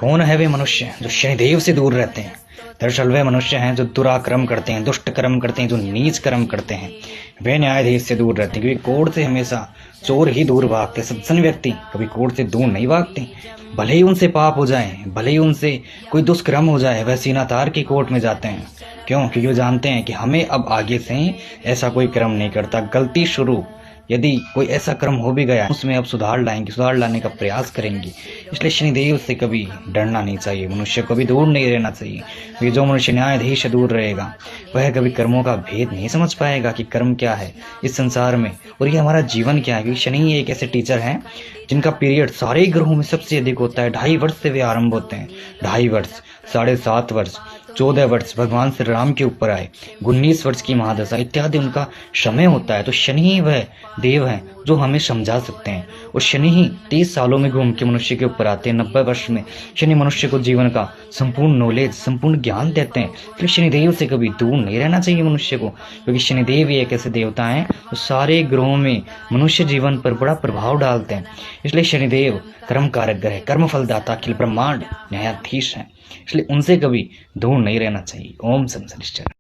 कौन है वे मनुष्य जो शनिदेव से दूर रहते हैं? दरअसल वे मनुष्य हैं जो दुराक्रम करते हैं, दुष्ट कर्म करते हैं, जो नीच कर्म करते हैं। वे न्यायाधीश से दूर रहते हैं, क्योंकि कोर्ट से हमेशा चोर ही दूर भागते। सज्जन व्यक्ति कभी कोर्ट से दूर नहीं भागते। भले ही उनसे पाप हो जाए, भले ही उनसे कोई दुष्कर्म हो जाए, वह सीना तार के कोर्ट में जाते हैं। क्यों? क्योंकि वो जानते हैं कि हमें अब आगे से ऐसा कोई कर्म नहीं करता। गलती शुरू यदि कोई ऐसा कर्म हो भी गया, उसमें अब सुधार लाएंगे, सुधार लाने का प्रयास करेंगे। इसलिए शनिदेव से कभी डरना नहीं चाहिए, मनुष्य को भी दूर नहीं रहना चाहिए। क्योंकि जो मनुष्य न्यायाधीश से दूर रहेगा वह कभी कर्मों का भेद नहीं समझ पाएगा कि कर्म क्या है इस संसार में और ये हमारा जीवन क्या है। क्योंकि शनि एक ऐसे टीचर हैं जिनका पीरियड सारे ग्रहों में सबसे अधिक होता है। 2.5 वर्ष से वे आरंभ होते हैं। 2.5 वर्ष, 7.5 वर्ष, 14 वर्ष भगवान श्री राम के ऊपर आए, 19 वर्ष की महादशा इत्यादि उनका समय होता है। तो शनि ही वह देव हैं जो हमें समझा सकते हैं। और शनि ही 30 सालों में घूम के मनुष्य के ऊपर आते हैं। 90 वर्ष में शनि मनुष्य को जीवन का संपूर्ण नॉलेज, संपूर्ण ज्ञान देते हैं। इसलिए शनिदेव से कभी दूर नहीं रहना चाहिए मनुष्य को, क्योंकि शनिदेव ही एक ऐसे देवता हैं जो सारे ग्रहों में मनुष्य जीवन पर बड़ा प्रभाव डालते हैं। इसलिए शनिदेव कर्म कारक ग्रह, कर्म फलदाता, अखिल ब्रह्मांड न्यायाधीश हैं। इसलिए उनसे कभी दूर नहीं रहना चाहिए। ओम शनि शनिश्चर।